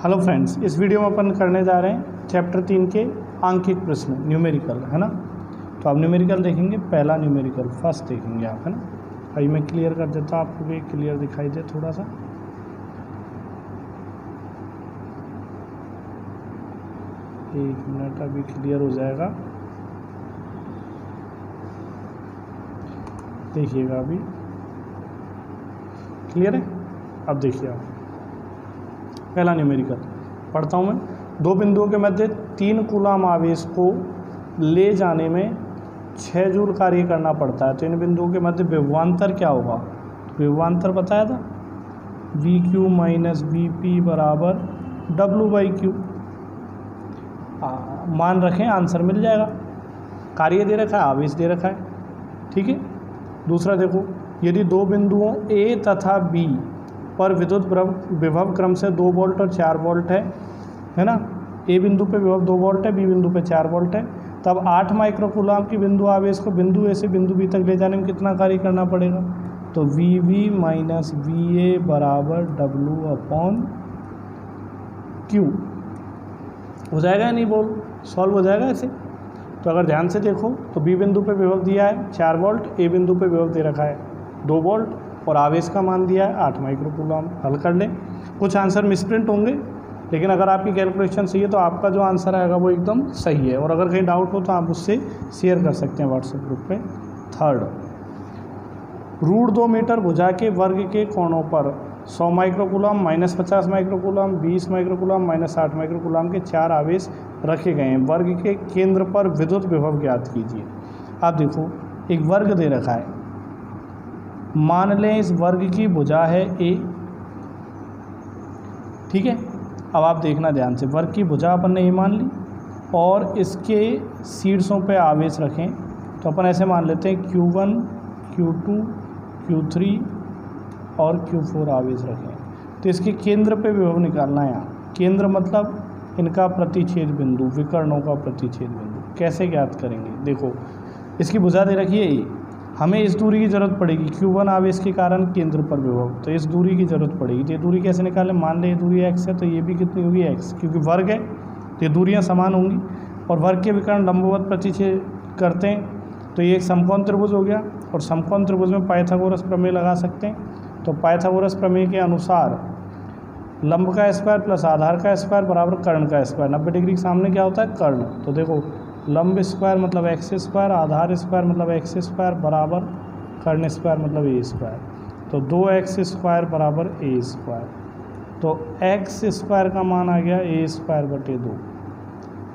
Hello friends, इस video में अपन करने जा रहे हैं चैप्टर 3 के आंकिक प्रश्न न्यूमेरिकल, है ना। तो आप न्यूमेरिकल देखेंगे, पहला न्यूमेरिकल फर्स्ट देखेंगे आप, है ना। अभी मैं क्लियर कर देता हूँ आपको भी क्लियर दिखाई दे थोड़ा सा। एक मिनट, अभी क्लियर हो जाएगा, देखिएगा अभी क्लियर है। अब देखिए आप, पहला न्यूमेरिकल पढ़ता हूँ मैं। दो बिंदुओं के मध्य 3 कूलाम आवेश को ले जाने में 6 जूल कार्य करना पड़ता है। तो इन बिंदुओं के मध्य विभवांतर क्या होगा? विभवांतर बताया था, we Q minus V P बराबर डब्लू बाई क्यू। मान रखें, आंसर मिल जाएगा। कार्य दे रखा है, आवेश दे रखा है, ठीक है। दूसरा देखो, यदि दो बिंदुओं ए तथा बी पर विद्युत विभव क्रम से 2 वोल्ट और 4 वोल्ट है ना। ए बिंदु पे विभव 2 वोल्ट है, बी बिंदु पे 4 वोल्ट है, तब 8 माइक्रोकूलाम की बिंदु आवेश को बिंदु ए से बिंदु बी तक ले जाने में कितना कार्य करना पड़ेगा? तो V V minus V A बराबर डब्लू अपॉन क्यू। हो जाएगा या नहीं? बोल, सॉल्व हो जाएगा ऐसे। तो अगर ध्यान से देखो तो बी बिंदु पे विभव दिया है 4 वोल्ट, ए बिंदु पे विभव दे रखा है 2 वोल्ट और आवेश का मान दिया है 8 माइक्रोकूलाम। हल कर लें। कुछ आंसर मिसप्रिंट होंगे, लेकिन अगर आपकी कैलकुलेशन सही है तो आपका जो आंसर आएगा वो एकदम सही है। और अगर कहीं डाउट हो तो आप उससे शेयर कर सकते हैं व्हाट्सएप ग्रुप पे। थर्ड, √2 मीटर भुजा के वर्ग के कोणों पर 100 माइक्रोकूलाम, -50 माइक्रोकूलाम, 20 माइक्रोकूलाम, -8 माइक्रोकूलाम के 4 आवेश रखे गए हैं। वर्ग के केंद्र पर विद्युत विभव ज्ञात कीजिए। आप देखो, एक वर्ग दे रखा है, मान लें इस वर्ग की भुजा है ए, ठीक है। अब आप देखना ध्यान से, वर्ग की भुजा अपन ने ए मान ली और इसके शीर्षों पे आवेश रखें। तो अपन ऐसे मान लेते हैं Q1, Q2, Q3 और Q4 आवेश रखें। तो इसके केंद्र पे विभव निकालना है। यहाँ केंद्र मतलब इनका प्रतिच्छेद बिंदु, विकर्णों का प्रतिच्छेद बिंदु। कैसे ज्ञात करेंगे? देखो, इसकी भुजा दे रखी है ए, हमें इस दूरी की ज़रूरत पड़ेगी। Q1 आवेश के कारण केंद्र पर विभव, तो इस दूरी की ज़रूरत पड़ेगी। तो ये दूरी कैसे निकालें? मान लें ये दूरी x है, तो ये भी कितनी होगी? x, क्योंकि वर्ग है तो ये दूरियां समान होंगी। और वर्ग के विकर्ण लंबवत प्रतिच्छेद करते हैं, तो ये एक समकोण त्रिभुज हो गया। और समकोण त्रिभुज में पाइथागोरस प्रमेय लगा सकते हैं। तो पाइथागोरस प्रमेय के अनुसार लंब का स्क्वायर प्लस आधार का स्क्वायर बराबर कर्ण का स्क्वायर। 90 डिग्री के सामने क्या होता है? कर्ण। तो देखो, लंब स्क्वायर मतलब एक्स स्क्वायर, आधार स्क्वायर मतलब एक्स स्क्वायर बराबर कर्ण स्क्वायर मतलब ए स्क्वायर। तो 2x स्क्वायर बराबर ए स्क्वायर। तो एक्स स्क्वायर का मान आ गया ए स्क्वायर बटे 2।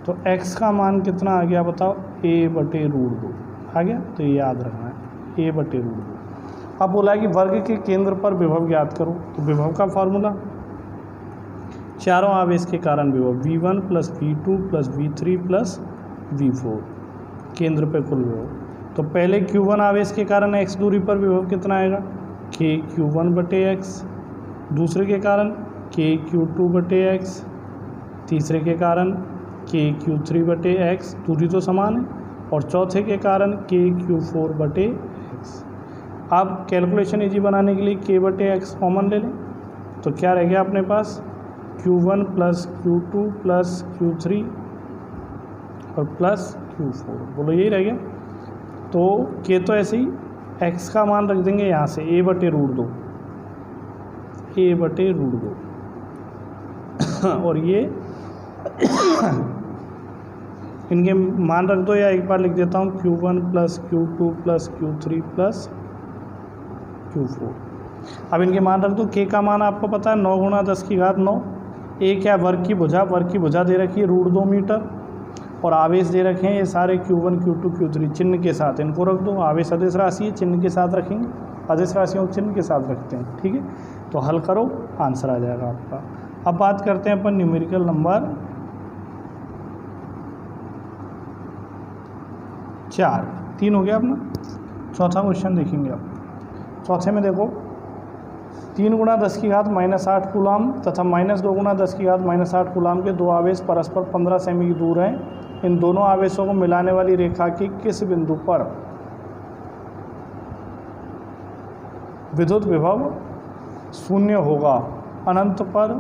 तो x का मान कितना आ गया बताओ? a बटे √2 आ गया। तो ये याद रखना है, a बटे √2। अब बोला कि वर्ग के केंद्र पर विभव ज्ञात करो। तो विभव का फॉर्मूला, चारों आवेश के कारण विभव V1 plus V2 plus V3 plus V4, केंद्र पे कुल विभव। तो पहले Q1 आवेश के कारण x दूरी पर विभव कितना आएगा? k Q1 बटे x। दूसरे के कारण k Q2 बटे x। तीसरे के कारण k Q3 बटे x, दूरी तो समान है। और चौथे के कारण k Q4 बटे x। अब कैलकुलेशन इजी बनाने के लिए k बटे x कॉमन ले लें। तो क्या रह गया अपने पास? Q1 plus Q2 plus Q3 और प्लस Q4, बोलो यही रह गया। तो के तो ऐसे ही x का मान रख देंगे यहाँ से a बटे √2, a बटे √2 और ये इनके मान रख दो, या एक बार लिख देता हूँ Q1 plus Q2 plus Q3 plus Q4। अब इनके मान रख दो। k का मान आपको पता है 9 × 10⁹ 9। a क्या? वर्ग की भुजा, वर्ग की भुजा दे रखी है √2 मीटर और आवेश दे रखे हैं ये सारे Q1 Q2 Q3 चिन्ह के साथ। इनको रख दो। आवेश अदिश राशि है, चिन्ह के साथ रखेंगे। अदिश राशियों को चिन्ह के साथ रखते हैं, ठीक है। तो हल करो, आंसर आ जाएगा आपका। अब बात करते हैं अपन न्यूमेरिकल नंबर 4। 3 हो गया अपना। चौथा क्वेश्चन देखेंगे आप। चौथे में देखो, 3 × 10⁻⁻8 कूलाम तथा -2 × 10⁻⁻8 कूलाम के 2 आवेश परस्पर 15 सेमी की दूर हैं। इन दोनों आवेशों को मिलाने वाली रेखा की किस बिंदु पर विद्युत विभव 0 होगा? अनंत पर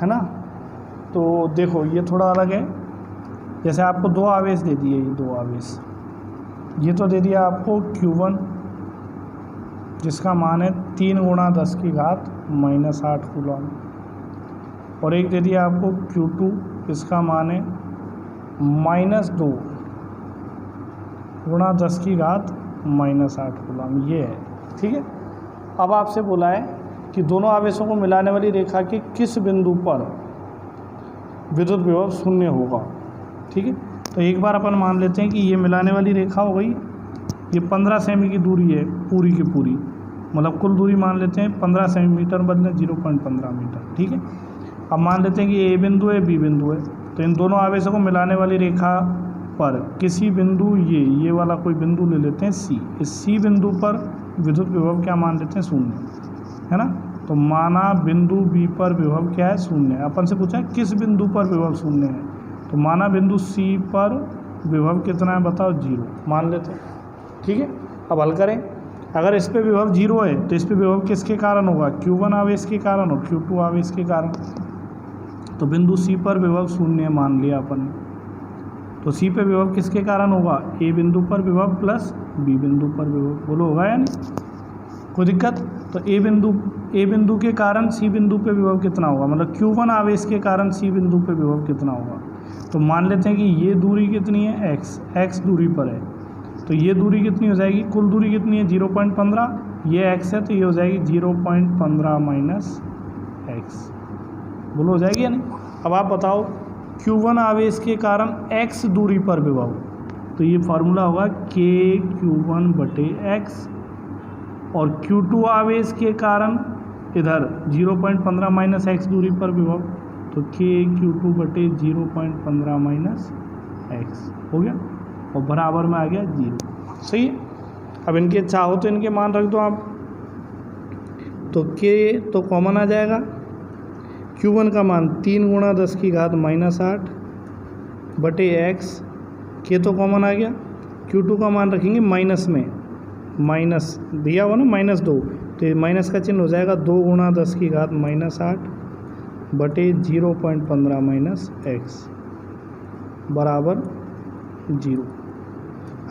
है ना। तो देखो ये थोड़ा अलग है, जैसे आपको दो आवेश दे दिए, ये दो आवेश, ये तो दे दिया आपको Q1 जिसका मान है 3 × 10⁻⁻8 कूलम, और एक दे दिया आपको Q2 इसका मान है -2 × 10⁻⁻8 कूलम, ये है। ठीक है, अब आपसे बोला है कि दोनों आवेशों को मिलाने वाली रेखा के किस बिंदु पर विद्युत विभव शून्य होगा। ठीक है, तो एक बार अपन मान लेते हैं कि ये मिलाने वाली रेखा हो गई, ये 15 सेमी की दूरी है पूरी की पूरी, मतलब कुल दूरी मान लेते हैं 15 सेंटीमीटर बदले 0.15 मीटर। ठीक है, अब मान लेते हैं कि ए बिंदु है, बी बिंदु है, तो इन दोनों आवेशों को मिलाने वाली रेखा पर किसी बिंदु, ये वाला कोई बिंदु ले लेते हैं सी, इस सी बिंदु पर विद्युत विभव क्या मान लेते हैं, शून्य, है ना। तो माना बिंदु बी पर विभव क्या है, शून्य है। अपन से पूछा है किस बिंदु पर विभव शून्य है, तो माना बिंदु सी पर विभव कितना है बताओ, 0 मान लेते हैं। ठीक है, अब हल करें, अगर इस पे विभव 0 है तो इस पे विभव किसके कारण होगा, Q1 आवेश के कारण और Q2 आवेश के कारण। तो बिंदु सी पर विभव शून्य मान लिया अपन ने, तो सी पे विभव किसके कारण होगा, ए बिंदु पर विभव प्लस बी बिंदु पर विभव, बोलो होगा या नहीं, कोई दिक्कत। तो ए बिंदु के कारण सी बिंदु पे विभव कितना होगा, मतलब Q1 आवेश के कारण सी बिंदु पे विभव कितना होगा। तो मान लेते हैं कि ये दूरी कितनी है, x दूरी पर है, तो ये दूरी कितनी हो जाएगी, कुल दूरी कितनी है 0.15, ये x है तो ये हो जाएगी 0.15 माइनस x, बोलो हो जाएगी या नहीं। अब आप बताओ Q1 आवेश के कारण x दूरी पर विभव, तो ये फार्मूला होगा KQ1/x, और Q2 आवेश के कारण इधर 0.15 माइनस x दूरी पर विभव, तो KQ2/0.15 माइनस x हो गया, और बराबर में आ गया 0। सही है, अब इनके चाहो तो इनके मान रख दो आप, तो K तो कॉमन आ जाएगा, Q1 का मान 3 × 10⁻⁻8 बटे x, K तो कॉमन आ गया, Q2 का मान रखेंगे माइनस में, माइनस दिया हुआ ना -2, तो ये माइनस का चिन्ह हो जाएगा 2 × 10⁻⁻8 बटे 0.15 माइनस x बराबर 0।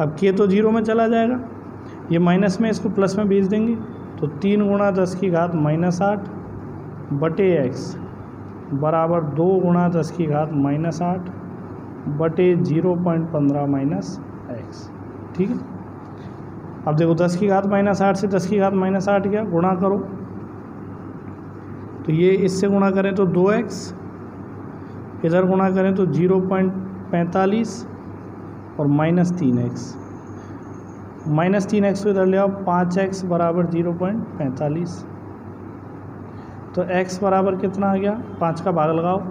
अब K तो 0 में चला जाएगा, ये माइनस में इसको प्लस में भेज देंगे, तो 3 × 10⁻⁸ बटे x बराबर 2 × 10⁻⁸ बटे 0.15 माइनस x। ठीक है, अब देखो 10⁻⁸ से 10⁻⁸ क्या गुणा करो, तो ये इससे गुणा करें तो 2x, इधर गुणा करें तो 0.45 और -3x, -3x को इधर ले आओ, 5x बराबर 0.45, तो x बराबर कितना आ गया, 5 का भाग लगाओ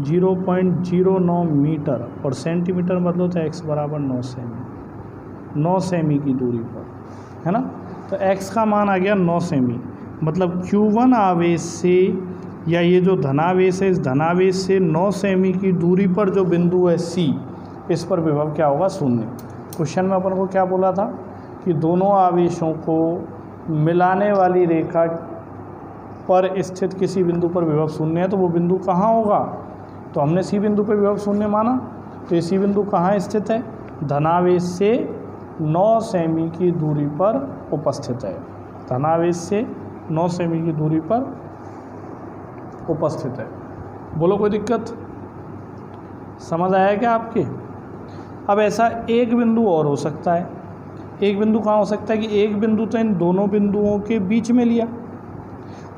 0.09 मीटर, और सेंटीमीटर बदलो तो x बराबर 9 सेमी, 9 सेमी की दूरी पर, है ना। तो x का मान आ गया 9 सेमी, मतलब Q1 आवेश से, या ये जो धनावेश है इस धनावेश से 9 सेमी की दूरी पर जो बिंदु है C, इस पर विभव क्या होगा, शून्य। क्वेश्चन में अपन को क्या बोला था कि दोनों आवेशों को मिलाने वाली रेखा पर स्थित किसी बिंदु पर विभव शून्य है, तो वो बिंदु कहाँ होगा, तो हमने C बिंदु पर विभव शून्य माना, तो ये C बिंदु कहाँ स्थित है, धनावेश से 9 सेमी की दूरी पर उपस्थित है, धनावेश से 9 सेमी की दूरी पर उपस्थित है। बोलो कोई दिक्कत, समझ आया क्या आपके। अब ऐसा एक बिंदु और हो सकता है, एक बिंदु कहाँ हो सकता है कि एक बिंदु तो इन दोनों बिंदुओं के बीच में लिया,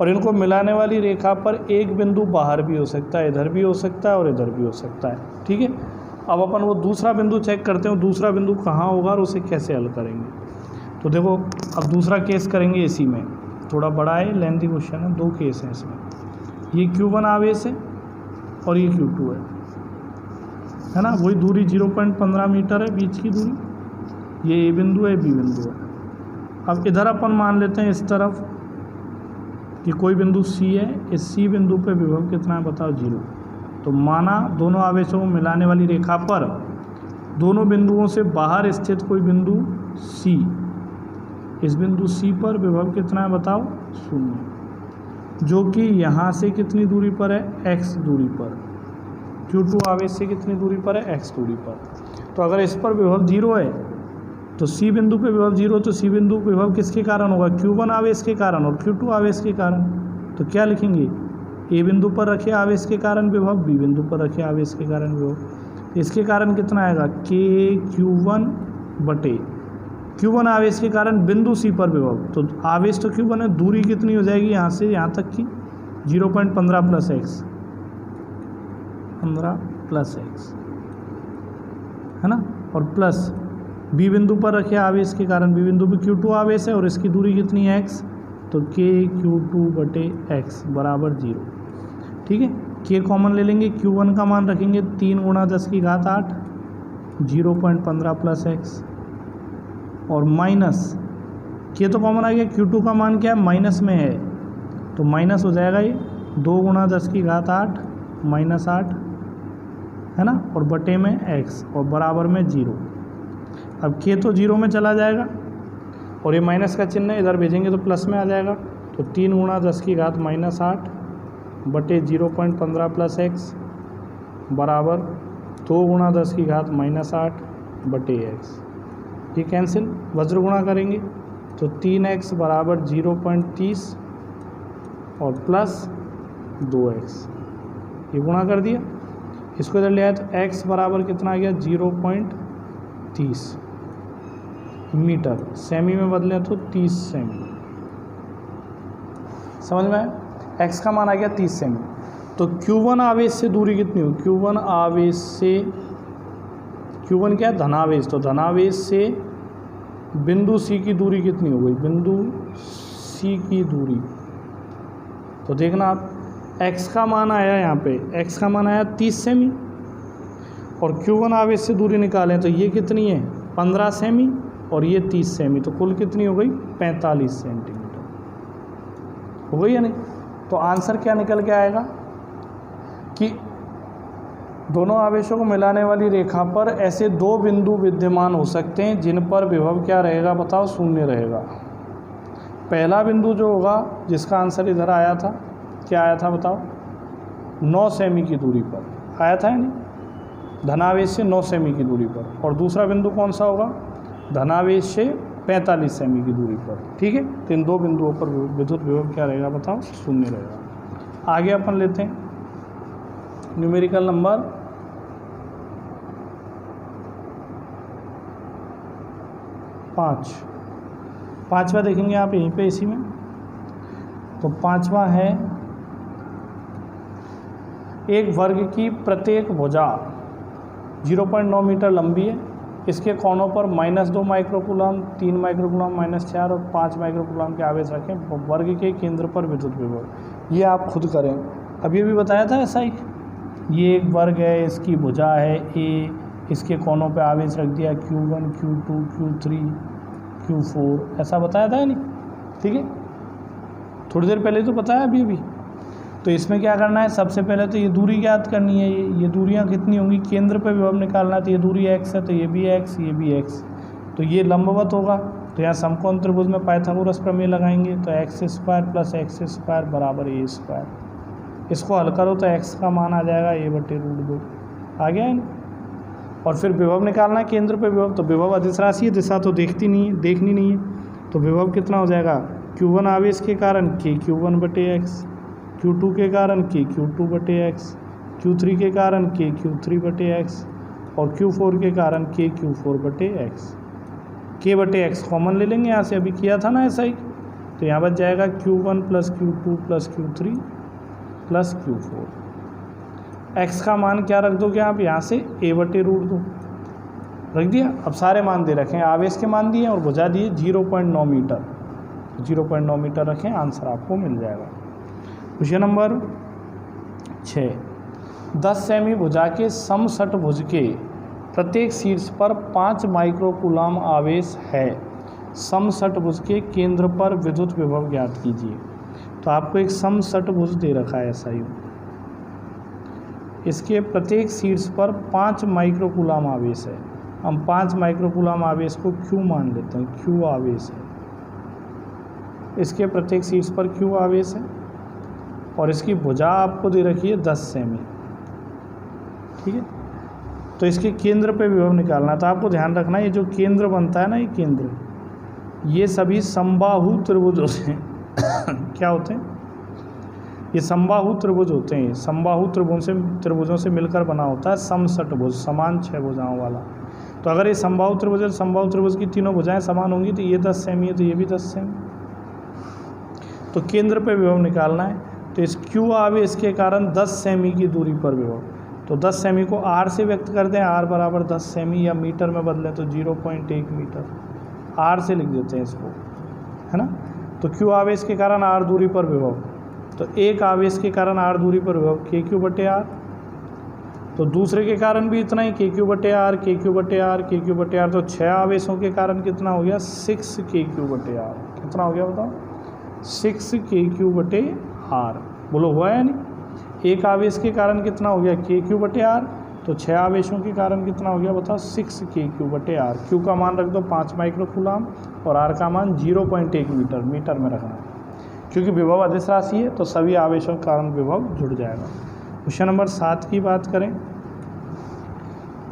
और इनको मिलाने वाली रेखा पर एक बिंदु बाहर भी हो सकता है, इधर भी हो सकता है और इधर भी हो सकता है। ठीक है, अब अपन वो दूसरा बिंदु चेक करते हैं, दूसरा बिंदु कहाँ होगा और उसे कैसे हल करेंगे। तो देखो अब दूसरा केस करेंगे इसी में, थोड़ा बड़ा है, लेंथी क्वेश्चन है, 2 केस हैं इसमें। ये Q1 आवेश है और ये Q2 है ना, वही दूरी 0.15 मीटर है बीच की दूरी, ये A बिंदु है, B बिंदु है। अब इधर अपन मान लेते हैं इस तरफ कि कोई बिंदु C है, इस C बिंदु पे विभव कितना है बताओ, 0। तो माना दोनों आवेशों को मिलाने वाली रेखा पर दोनों बिंदुओं से बाहर स्थित कोई बिंदु C, इस बिंदु C पर विभव कितना है बताओ, 0। जो कि यहाँ से कितनी दूरी पर है, x दूरी पर। Q2 आवेश से कितनी दूरी पर है, x दूरी पर। तो अगर इस पर विभव 0 है तो C बिंदु पे विभव 0, तो C बिंदु विभव किसके कारण होगा, Q1 आवेश के कारण और Q2 आवेश के कारण। तो क्या लिखेंगे, A बिंदु पर रखे आवेश के कारण विभव, B बिंदु पर रखे आवेश के कारण विभव। इसके कारण कितना आएगा, KQ1 बटे Q1 आवेश के कारण बिंदु C पर विभव। तो आवेश तो Q1 है, दूरी कितनी हो जाएगी यहाँ से यहाँ तक की 0.15 प्लस x, 15 प्लस x है ना, और प्लस B बिंदु पर रखे आवेश के कारण, B बिंदु पे Q2 आवेश है और इसकी दूरी कितनी है x, तो KQ2 बटे x बराबर 0। ठीक है, K कॉमन ले लेंगे, Q1 का मान रखेंगे 3 गुणा 10 की घात 8, 0.15 प्लस x और माइनस K तो कॉमन आ गया, Q2 का मान क्या है, माइनस में है तो माइनस हो जाएगा ये 2 गुणा 10 की घात 8 माइनस 8 है ना, और बटे में x और बराबर में 0। अब K तो 0 में चला जाएगा और ये माइनस का चिन्ह इधर भेजेंगे तो प्लस में आ जाएगा। तो 3 गुणा 10 की घात माइनस 8 बटे 0.15 प्लस x बराबर 2 गुणा 10 की घात माइनस 8 बटे x। ये कैंसिल, वज्र गुणा करेंगे तो 3x बराबर 0.30 और प्लस 2x, ये गुणा कर दिया। इसको इधर ले आया तो x बराबर कितना आ गया, 0.30 मीटर, सेमी में बदलें तो 30 सेमी। समझ में आया, x का मान आ गया 30 सेमी। तो Q1 आवेश से दूरी कितनी हो, Q1 आवेश से, Q1 क्या है, धनावेश, तो धनावेश से बिंदु C की दूरी कितनी हो गई, बिंदु C की दूरी। तो देखना आप, x का मान आया यहाँ पे, x का मान आया 30 सेमी और Q1 आवेश से दूरी निकालें तो ये कितनी है, 15 सेमी और ये 30 सेमी, तो कुल कितनी हो गई, 45 सेंटीमीटर हो गई या नहीं। तो आंसर क्या निकल के आएगा कि दोनों आवेशों को मिलाने वाली रेखा पर ऐसे दो बिंदु विद्यमान हो सकते हैं जिन पर विभव क्या रहेगा, बताओ, शून्य रहेगा। पहला बिंदु जो होगा, जिसका आंसर इधर आया था, क्या आया था बताओ, 9 सेमी की दूरी पर आया था या नहीं, धनावेश से 9 सेमी की दूरी पर। और दूसरा बिंदु कौन सा होगा, धनावेश से 45 सेमी की दूरी पर। ठीक है, तो इन दो बिंदुओं पर विद्युत विभव क्या रहेगा, बताओ, शून्य रहेगा। आगे अपन लेते हैं न्यूमेरिकल नंबर 5। पाँचवा देखेंगे आप यहीं पे इसी में। तो पाँचवा है, एक वर्ग की प्रत्येक भुजा 0.9 मीटर लंबी है, इसके कोनों पर -2 माइक्रोकूलम, 3 माइक्रोकूलम, -4 और 5 माइक्रोकूलम के आवेश रखें। वर्ग के केंद्र पर विद्युत विभव। ये आप खुद करें, अभी अभी बताया था ऐसा ही। ये एक वर्ग है, इसकी भुजा है A, इसके कोनों पे आवेश रख दिया Q1, Q2, Q3, Q4, ऐसा बताया था या नहीं। ठीक है, थोड़ी देर पहले तो बताया अभी अभी। तो इसमें क्या करना है, सबसे पहले तो ये दूरी ज्ञात करनी है। ये दूरियां कितनी होंगी, केंद्र पे विभव निकालना है। तो ये दूरी x है, तो ये भी x, ये भी x, तो ये लंबवत होगा। तो यहाँ समकोण त्रिभुज में पाइथागोरस प्रमेय लगाएंगे तो x² + x² बराबर a²। इसको हल करो तो x का मान आ जाएगा a/√2, आ गया है ना। और फिर विभव निकालना है केंद्र पे विभव, तो विभव अदिश राशि है, दिशा तो देखनी नहीं है। तो विभव कितना हो जाएगा, Q1 आवेश के कारण KQ1/x, Q2 के कारण KQ2/x, Q3 के कारण KQ3/x और Q4 के कारण KQ4/x। K/x कॉमन ले लेंगे यहाँ से, अभी किया था ना ऐसा ही। तो यहाँ बच जाएगा Q1 + Q2 + Q3 + Q4। x का मान क्या रख दोगे आप यहाँ से, a/√2 रख दिया। अब सारे मान दे रखें, आवेश के मान दिए और भुजा दिए 0.9 मीटर, 0.9 मीटर रखें, आंसर आपको मिल जाएगा। क्वेश्चन नंबर 6, 10 सेमी भुजा के समषटभुज के प्रत्येक शीर्ष पर 5 माइक्रोकूलम आवेश है। समषटभुज के केंद्र पर विद्युत विभव ज्ञात कीजिए। तो आपको एक समषटभुज दे रखा है ऐसा ही, इसके प्रत्येक शीर्ष पर 5 माइक्रोकूलम आवेश है। हम 5 माइक्रोकूलम आवेश को Q मान लेते हैं, Q आवेश है। इसके प्रत्येक शीर्ष पर Q आवेश है और इसकी भुजा आपको दे रखी है 10 सेमी, ठीक है। तो इसके केंद्र पे विभव निकालना। तो आपको ध्यान रखना ये जो केंद्र बनता है ना, ये केंद्र, ये सभी समबाहु त्रिभुज होते हैं क्या होते हैं? ये समबाहु त्रिभुज होते हैं। समबाहु त्रिभुजों से मिलकर बना होता है समषटभुज, समान 6 भुजाओं वाला। तो अगर ये समबाहु त्रिभुज की तीनों भुजाएं समान होंगी तो ये 10 सेमी है, तो ये भी 10 सेमी। तो केंद्र पे विभव निकालना है। तो इस Q आवेश के कारण 10 सेमी की दूरी पर विभव। तो 10 सेमी को R से व्यक्त करते हैं, R बराबर 10 सेमी, या मीटर में बदलें तो 0.1 मीटर, R से लिख देते हैं इसको, है ना। तो Q आवेश के कारण R दूरी पर विभव, तो एक आवेश के कारण R दूरी पर विभव KQ/R। तो दूसरे के कारण भी इतना ही, KQ/R, KQ/R, KQ/R। तो 6 आवेशों के कारण कितना हो गया? 6 KQ/R। कितना हो गया बताओ? 6 KQ/R। बोलो हुआ है नहीं? एक आवेश के कारण कितना हो गया? KQ/R। तो 6 आवेशों के कारण कितना हो गया बताओ? 6 KQ/R। Q का मान रख दो 5 माइक्रोकूलम और R का मान 0.1 मीटर, मीटर में रखना है, क्योंकि विभव अदिश राशि है तो सभी आवेशों के कारण विभव जुड़ जाएगा। क्वेश्चन नंबर 7 की बात करें।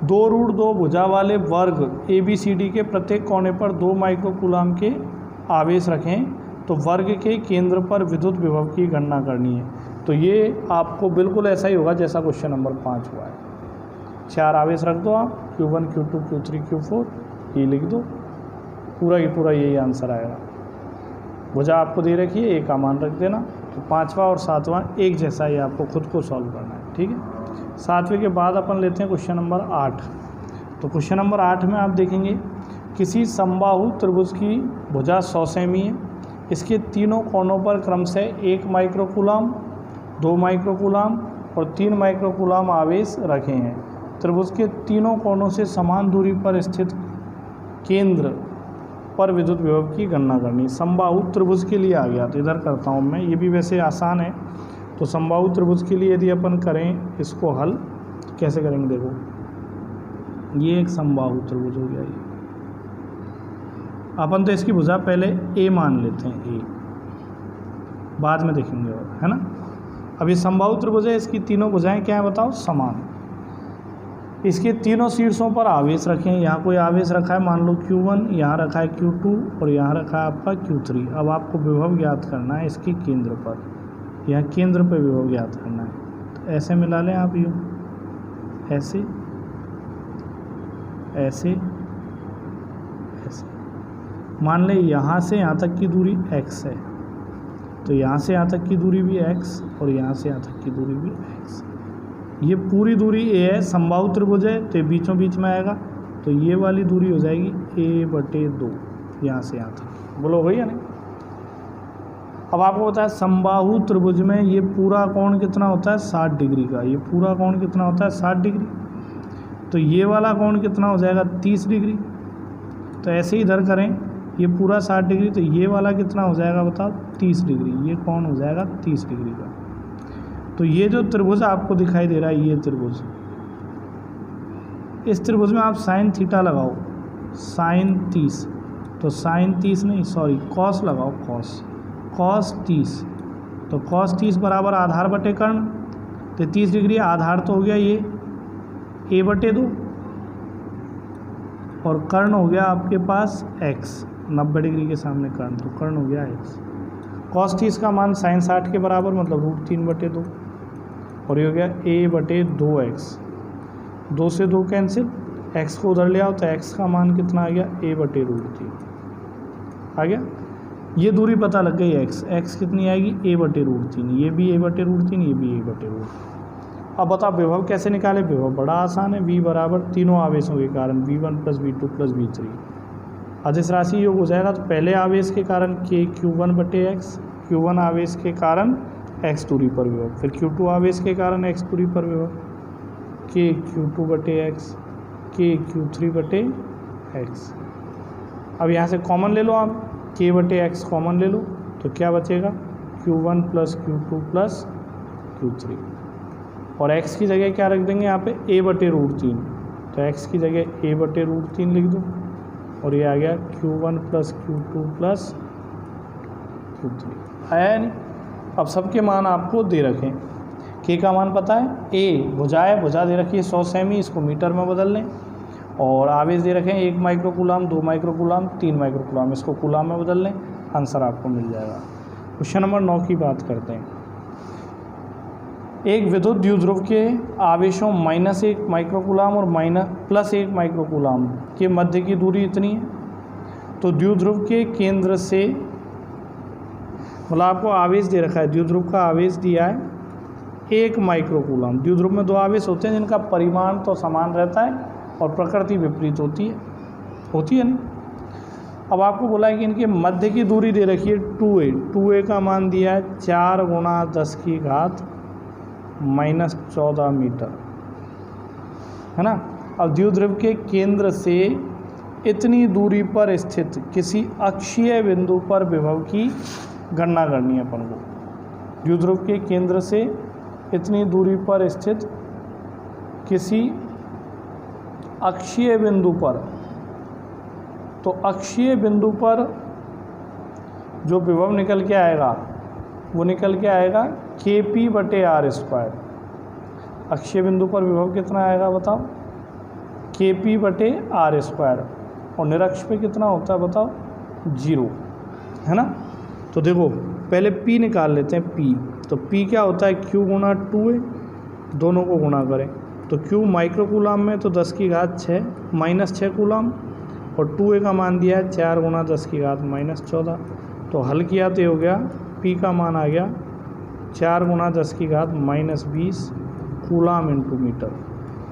2√2 भुजा वाले वर्ग ABCD के प्रत्येक कोने पर 2 माइक्रोकूलम के आवेश रखें, तो वर्ग के केंद्र पर विद्युत विभव की गणना करनी है। तो ये आपको बिल्कुल ऐसा ही होगा जैसा क्वेश्चन नंबर 5 हुआ है। 4 आवेश रख दो आप, Q1, Q2, Q3, Q4, ये लिख दो, पूरा ही पूरा यही आंसर आएगा। भुजा आपको दे रखी है, A का मान रख देना। तो 5वां और 7वां एक जैसा ही आपको खुद को सॉल्व करना है, ठीक है। 7वें के बाद अपन लेते हैं क्वेश्चन नंबर 8। तो क्वेश्चन नंबर 8 में आप देखेंगे किसी समबाहु त्रिभुज की भुजा 100 सेमी है, इसके तीनों कोनों पर क्रमशः 1 माइक्रोकूलम, 2 माइक्रोकूलम और 3 माइक्रोकूलम आवेश रखे हैं। त्रिभुज के तीनों कोनों से समान दूरी पर स्थित केंद्र पर विद्युत विभव की गणना करनी। समबाहु त्रिभुज के लिए आ गया, तो इधर करता हूँ मैं, ये भी वैसे आसान है। तो समबाहु त्रिभुज के लिए यदि अपन करें इसको हल, तो कैसे करेंगे? देखो, ये एक समबाहु त्रिभुज हो गया। ये अपन तो इसकी भुजा पहले A मान लेते हैं, A बाद में देखेंगे और, है ना। अब ये समबाहु त्रिभुज है, इसकी तीनों भुजाएं क्या है बताओ? समान। इसके तीनों शीर्षों पर आवेश रखें। यहाँ कोई आवेश रखा है, मान लो Q1, यहाँ रखा है Q2 और यहाँ रखा है आपका Q3। अब आपको विभव ज्ञात करना है इसके केंद्र पर, यहाँ केंद्र पर विभव ज्ञात करना है। तो ऐसे मिला लें आप, यूँ ऐसे ऐसे ऐसे। मान लें यहाँ से यहाँ तक की दूरी x है, तो यहाँ से यहाँ तक की दूरी भी x और यहाँ से यहाँ तक की दूरी भी x। ये पूरी दूरी A है, समबाहु त्रिभुज है तो ये बीचों बीच में आएगा, तो ये वाली दूरी हो जाएगी A/2, यहाँ से यहाँ तक। बोलो हो गई या नहीं? अब आपको बताया समबाहु त्रिभुज में ये पूरा कोण कितना होता है? 60 डिग्री का। ये पूरा कोण कितना होता है? 60 डिग्री। तो ये वाला कोण कितना हो जाएगा? 30 डिग्री। तो ऐसे ही इधर करें, ये पूरा 60 डिग्री, तो ये वाला कितना हो जाएगा बताओ? 30 डिग्री। ये कोण हो जाएगा 30 डिग्री का। तो ये जो त्रिभुज आपको दिखाई दे रहा है, ये त्रिभुज, इस त्रिभुज में आप साइन थीटा लगाओ, साइन 30, तो साइन 30 नहीं, सॉरी, कॉस लगाओ, कॉस 30। तो कॉस 30 बराबर आधार बटे कर्ण, तो 30 डिग्री आधार तो हो गया ये A/2 और कर्ण हो गया आपके पास x, 90 डिग्री के सामने कर्ण, तो कर्ण हो गया x। कॉस 30 का मान साइन 60 के बराबर, मतलब √3/2, और ये हो गया A/2x। 2 से 2 कैंसिल, x को उधर ले आओ तो x का मान कितना आ गया? A/√3 आ गया। ये दूरी पता लग गई x कितनी आएगी? A/√3। ये भी A/√3, ये भी A/√3। अब बताओ विभव कैसे निकाले? विभव बड़ा आसान है, V बराबर तीनों आवेशों के कारण V1 + V2 + V3। अदिश राशि योग हो जाएगा, तो पहले आवेश के कारण Q1/x, Q1 आवेश के कारण x दूरी पर विभव, फिर Q2 आवेश के कारण x दूरी पर विभव Q2/x, Q3/x। अब यहाँ से कॉमन ले लो आप, K/x कॉमन ले लो, तो क्या बचेगा? Q1 + Q2 + Q3, और x की जगह क्या रख देंगे यहाँ पे? A/√3, तो x की जगह A/√3 लिख दो, और ये आ गया Q1 + Q2 + Q3। आया है नहीं? अब सबके मान आपको दे रखें। के का मान पता है, ए भुजा है, भुजा दे रखी है 100 सेमी, इसको मीटर में बदल लें। और आवेश दे रखे हैं 1 माइक्रोकूलाम, 2 माइक्रोकूलाम, 3 माइक्रोकूलाम, इसको कूलाम में बदल लें, आंसर आपको मिल जाएगा। क्वेश्चन नंबर 9 की बात करते हैं। एक विद्युत द्विध्रुव के आवेशों -1 माइक्रोकूलाम और +1 माइक्रोकूलाम के मध्य की दूरी इतनी है। तो द्विध्रुव के केंद्र से, मतलब आपको आवेश दे रखा है, द्विध्रुव का आवेश दिया है 1 माइक्रोकूलाम। द्विध्रुव में 2 आवेश होते हैं जिनका परिमाण तो समान रहता है और प्रकृति विपरीत होती है नहीं। अब आपको बोला है कि इनके मध्य की दूरी दे रखी है 2a। 2a का मान दिया है 4 × 10⁻⁻14 मीटर, है ना। अब द्विध्रुव के केंद्र से इतनी दूरी पर स्थित किसी अक्षीय बिंदु पर विभव की गणना करनी है अपन को। द्विध्रुव के केंद्र से इतनी दूरी पर स्थित किसी अक्षीय बिंदु पर, तो अक्षीय बिंदु पर जो विभव निकल के आएगा वो निकल के आएगा kp/r²। अक्षीय बिंदु पर विभव कितना आएगा बताओ, kp/r²। और निरक्ष पे कितना होता है बताओ, 0, है ना। तो देखो पहले p निकाल लेते हैं। p तो p क्या होता है, q × 2a, दोनों को गुणा करें तो q माइक्रोकूलाम में तो 10⁻6 -6 कूलाम, और 2a का मान दिया है 4 × 10⁻14। तो हल किया तो हो गया, p का मान आ गया 4 × 10⁻20 कूलाम × मीटर।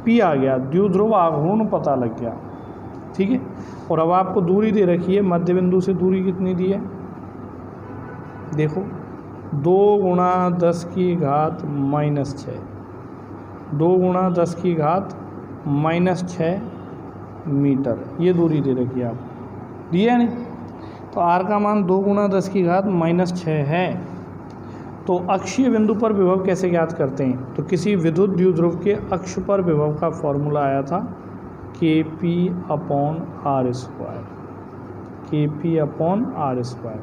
p आ गया, द्विध्रुव आघूर्ण पता लग गया, ठीक है। और अब आपको दूरी दे रखी है, मध्य बिंदु से दूरी कितनी दी है, देखो 2 × 10⁻⁻6, 2 × 10⁻⁻6 मीटर, ये दूरी दे रखी है आपको, दी है नहीं। तो r का मान 2 × 10⁻⁻6 है। तो अक्षीय बिंदु पर विभव कैसे ज्ञात करते हैं, तो किसी विद्युत द्विध्रुव के अक्ष पर विभव का फॉर्मूला आया था kp/r², kp/r²।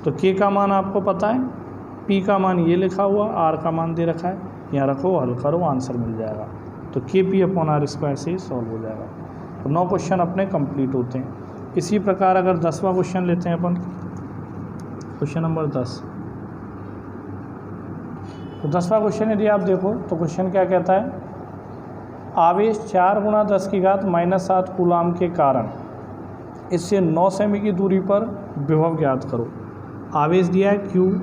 तो k का मान आपको पता है, p का मान ये लिखा हुआ, r का मान दे रखा है, यहाँ रखो, हल करो, आंसर मिल जाएगा। तो kp/r² से सॉल्व हो जाएगा। तो 9 क्वेश्चन अपने कंप्लीट होते हैं। इसी प्रकार अगर 10वां क्वेश्चन लेते हैं अपन, क्वेश्चन नंबर 10। तो 10वां क्वेश्चन यदि आप देखो तो क्वेश्चन क्या कहता है, आवेश 4 × 10⁻⁻7 कूलाम के कारण इससे 9 सेमी की दूरी पर विभव ज्ञात करो। आवेश दिया है q,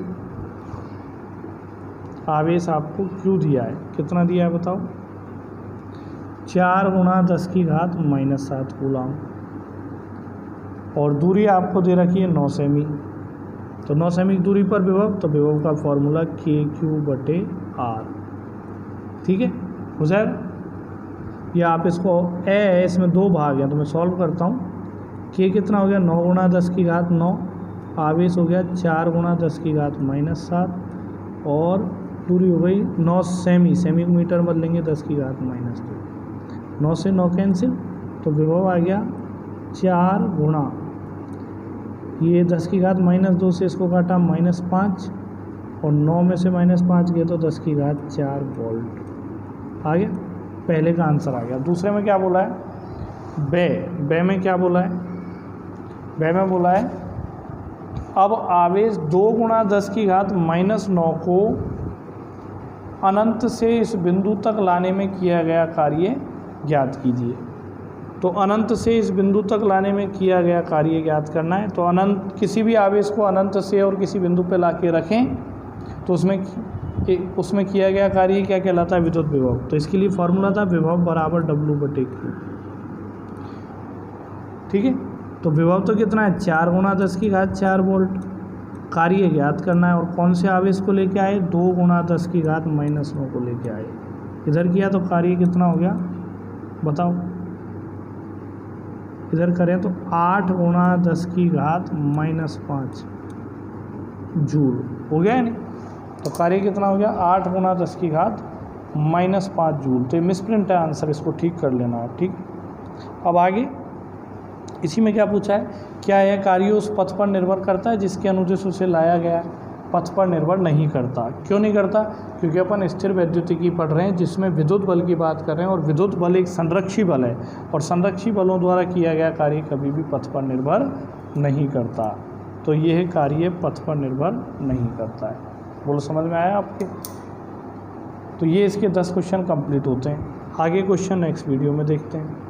आवेश आपको q दिया है, कितना दिया है बताओ, 4 × 10⁻⁻7 कूलाम, और दूरी आपको दे रखी है 9 सेमी। तो 9 सेमी की दूरी पर विभव, तो विभव का फॉर्मूला kq/r, ठीक है, हो जाएगा। या आप इसको ए, इसमें 2 भाग हैं तो मैं सॉल्व करता हूँ। k कितना हो गया, 9 × 10⁻9, आवेश हो गया 4 × 10⁻⁻7, और दूरी हो गई 9 सेमी, सेमी को मीटर बदलेंगे 10⁻⁻2, 9 से 9 कैंसिल, तो विभव आ गया 4 गुणा, ये 10⁻⁻2 से इसको काटा -5, और 9 में से -5 गए तो 10⁻4 वोल्ट आ गया। पहले का आंसर आ गया। दूसरे में क्या बोला है, बे में क्या बोला है, बे में बोला है अब आवेश 2 × 10⁻⁻9 को अनंत से इस बिंदु तक लाने में किया गया कार्य ज्ञात कीजिए। तो अनंत से इस बिंदु तक लाने में किया गया कार्य ज्ञात करना है। तो अनंत, किसी भी आवेश को अनंत से और किसी बिंदु पे ला के रखें तो उसमें किया गया कार्य क्या कहलाता है, विद्युत विभव। तो इसके लिए फॉर्मूला था विभव बराबर W/Q, ठीक है। तो विभव तो कितना है, 4 × 10⁻4 वोल्ट, कार्य ज्ञात करना है। और कौन से आवेश को लेके आए, 2 × 10⁻⁻9 को लेके आए, इधर किया तो कार्य कितना हो गया बताओ, इधर करें तो 8 × 10⁻⁻5 जूल हो गया है नहीं। तो कार्य कितना हो गया, 8 × 10⁻⁻5 जूल। तो ये मिसप्रिंट है आंसर, इसको ठीक कर लेना आप, ठीक। अब आगे इसी में क्या पूछा है, क्या यह कार्य उस पथ पर निर्भर करता है जिसके अनुदेश उसे लाया गया है। पथ पर निर्भर नहीं करता। क्यों नहीं करता? क्योंकि अपन स्थिर वैद्युतिकी पढ़ रहे हैं जिसमें विद्युत बल की बात कर रहे हैं, और विद्युत बल एक संरक्षी बल है, और संरक्षी बलों द्वारा किया गया कार्य कभी भी पथ पर निर्भर नहीं करता। तो यह कार्य पथ पर निर्भर नहीं करता है। बोलो, समझ में आया आपके? तो ये इसके 10 क्वेश्चन कंप्लीट होते हैं। आगे क्वेश्चन नेक्स्ट वीडियो में देखते हैं।